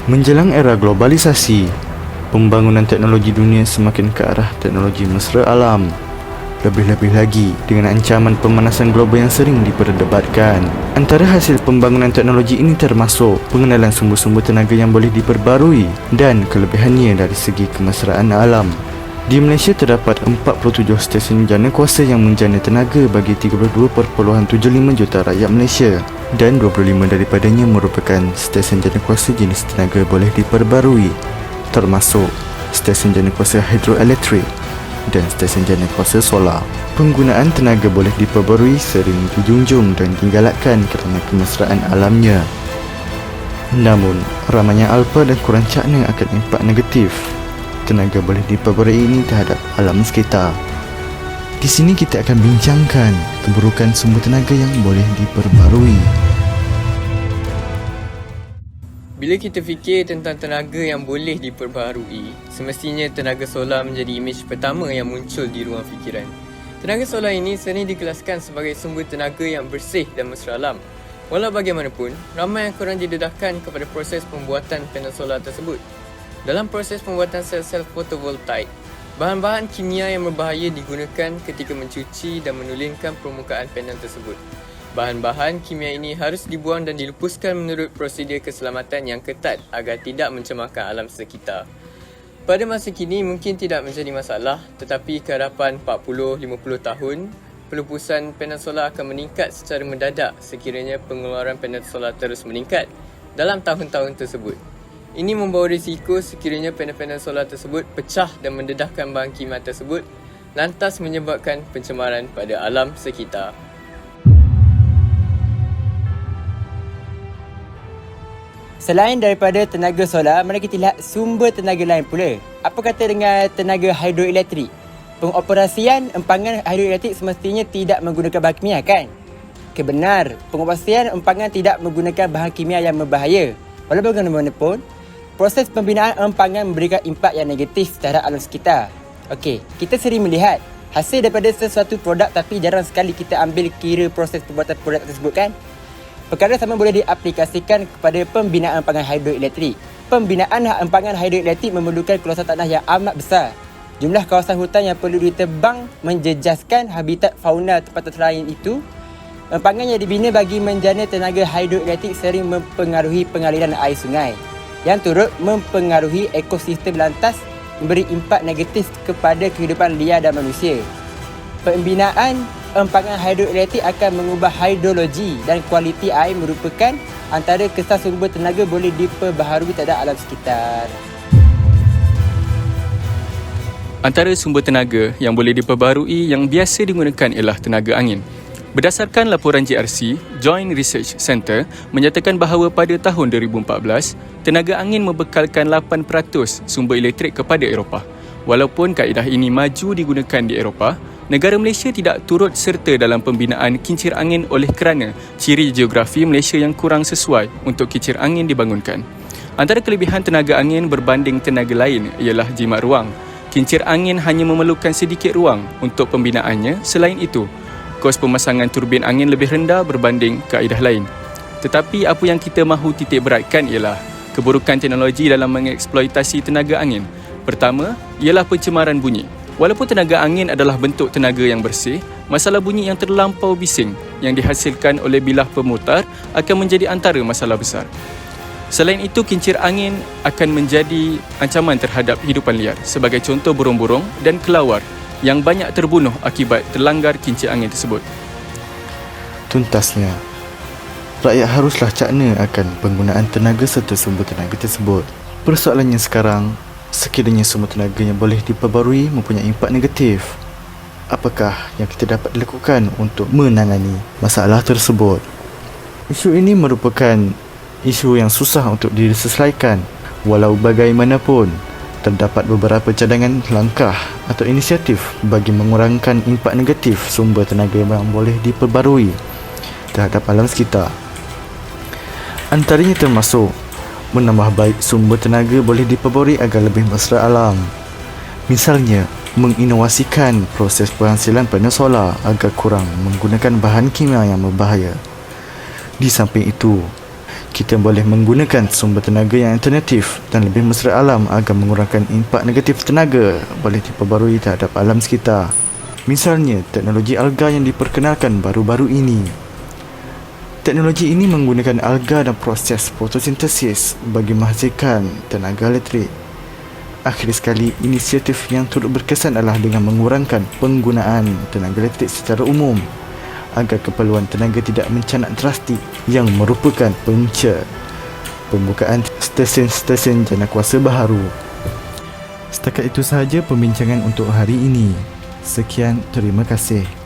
Menjelang era globalisasi, pembangunan teknologi dunia semakin ke arah teknologi mesra alam. Lebih-lebih lagi dengan ancaman pemanasan global yang sering diperdebatkan. Antara hasil pembangunan teknologi ini termasuk pengenalan sumber-sumber tenaga yang boleh diperbarui dan kelebihannya dari segi kemesraan alam. Di Malaysia terdapat 47 stesen jana kuasa yang menjana tenaga bagi 32.75 juta rakyat Malaysia dan 25 daripadanya merupakan stesen jana kuasa jenis tenaga boleh diperbarui, termasuk stesen jana kuasa hidroelektrik dan stesen jana kuasa solar. Penggunaan tenaga boleh diperbarui sering dijunjung dan digalakkan kerana kemesraan alamnya. Namun, ramainya alpa dan kurang cakna akan impak negatif tenaga boleh diperbarui ini terhadap alam sekitar. Di sini kita akan bincangkan keburukan sumber tenaga yang boleh diperbarui. Bila kita fikir tentang tenaga yang boleh diperbaharui, semestinya tenaga solar menjadi imej pertama yang muncul di ruang fikiran. Tenaga solar ini sering dikelaskan sebagai sumber tenaga yang bersih dan mesra alam. Walau bagaimanapun, ramai yang kurang didedahkan kepada proses pembuatan panel solar tersebut. Dalam proses pembuatan sel-sel fotovoltaik, bahan-bahan kimia yang berbahaya digunakan ketika mencuci dan menulingkan permukaan panel tersebut. Bahan-bahan kimia ini harus dibuang dan dilepuskan menurut prosedur keselamatan yang ketat agar tidak mencemarkan alam sekitar. Pada masa kini mungkin tidak menjadi masalah, tetapi ke hadapan 40-50 tahun, pelepusan panel solar akan meningkat secara mendadak sekiranya pengeluaran panel solar terus meningkat dalam tahun-tahun tersebut. Ini membawa risiko sekiranya panel-panel solar tersebut pecah dan mendedahkan bahan kimia tersebut, lantas menyebabkan pencemaran pada alam sekitar. Selain daripada tenaga solar, mari kita lihat sumber tenaga lain pula. Apa kata dengan tenaga hidroelektrik? Pengoperasian empangan hidroelektrik semestinya tidak menggunakan bahan kimia, kan? Benar, pengoperasian empangan tidak menggunakan bahan kimia yang berbahaya. Walau bagaimanapun, proses pembinaan empangan memberikan impak yang negatif terhadap alam sekitar. Okey, kita sering melihat hasil daripada sesuatu produk tapi jarang sekali kita ambil kira proses pembuatan produk tersebut, kan? Perkara sama boleh diaplikasikan kepada pembinaan empangan hidroelektrik. Pembinaan empangan hidroelektrik memerlukan keluasan tanah yang amat besar. Jumlah kawasan hutan yang perlu ditebang menjejaskan habitat fauna tempat lain itu. Empangan yang dibina bagi menjana tenaga hidroelektrik sering mempengaruhi pengaliran air sungai yang turut mempengaruhi ekosistem, lantas memberi impak negatif kepada kehidupan liar dan manusia. Pembinaan empangan hidroelektrik akan mengubah hidrologi dan kualiti air, merupakan antara kesal sumber tenaga boleh diperbaharui terhadap alam sekitar. Antara sumber tenaga yang boleh diperbaharui yang biasa digunakan ialah tenaga angin. Berdasarkan laporan JRC, Joint Research Centre menyatakan bahawa pada tahun 2014, tenaga angin membekalkan 8% sumber elektrik kepada Eropah. Walaupun kaedah ini maju digunakan di Eropah, negara Malaysia tidak turut serta dalam pembinaan kincir angin oleh kerana ciri geografi Malaysia yang kurang sesuai untuk kincir angin dibangunkan. Antara kelebihan tenaga angin berbanding tenaga lain ialah jimat ruang. Kincir angin hanya memerlukan sedikit ruang untuk pembinaannya. Selain itu, kos pemasangan turbin angin lebih rendah berbanding kaedah lain. Tetapi apa yang kita mahu titik beratkan ialah keburukan teknologi dalam mengeksploitasi tenaga angin. Pertama, ialah pencemaran bunyi. Walaupun tenaga angin adalah bentuk tenaga yang bersih, masalah bunyi yang terlampau bising yang dihasilkan oleh bilah pemutar akan menjadi antara masalah besar. Selain itu, kincir angin akan menjadi ancaman terhadap hidupan liar, sebagai contoh burung-burung dan kelawar yang banyak terbunuh akibat terlanggar kincir angin tersebut. Tuntasnya, rakyat haruslah cakna akan penggunaan tenaga serta sumber tenaga tersebut. Persoalannya sekarang, sekiranya sumber tenaga yang boleh diperbarui mempunyai impak negatif, apakah yang kita dapat dilakukan untuk menangani masalah tersebut? Isu ini merupakan isu yang susah untuk diselesaikan. Walau bagaimanapun, terdapat beberapa cadangan langkah atau inisiatif bagi mengurangkan impak negatif sumber tenaga yang boleh diperbarui terhadap alam sekitar. Antaranya termasuk menambah baik sumber tenaga boleh diperbarui agar lebih mesra alam. Misalnya, menginovasikan proses penghasilan panel solar agar kurang menggunakan bahan kimia yang berbahaya. Di samping itu, kita boleh menggunakan sumber tenaga yang alternatif dan lebih mesra alam agar mengurangkan impak negatif tenaga boleh diperbarui terhadap alam sekitar. Misalnya, teknologi alga yang diperkenalkan baru-baru ini. Teknologi ini menggunakan alga dan proses fotosintesis bagi menghasilkan tenaga elektrik. Akhir sekali, inisiatif yang turut berkesan adalah dengan mengurangkan penggunaan tenaga elektrik secara umum agar keperluan tenaga tidak mencanak drastik yang merupakan punca pembukaan stesen-stesen janakuasa baharu. Setakat itu sahaja pembincangan untuk hari ini. Sekian, terima kasih.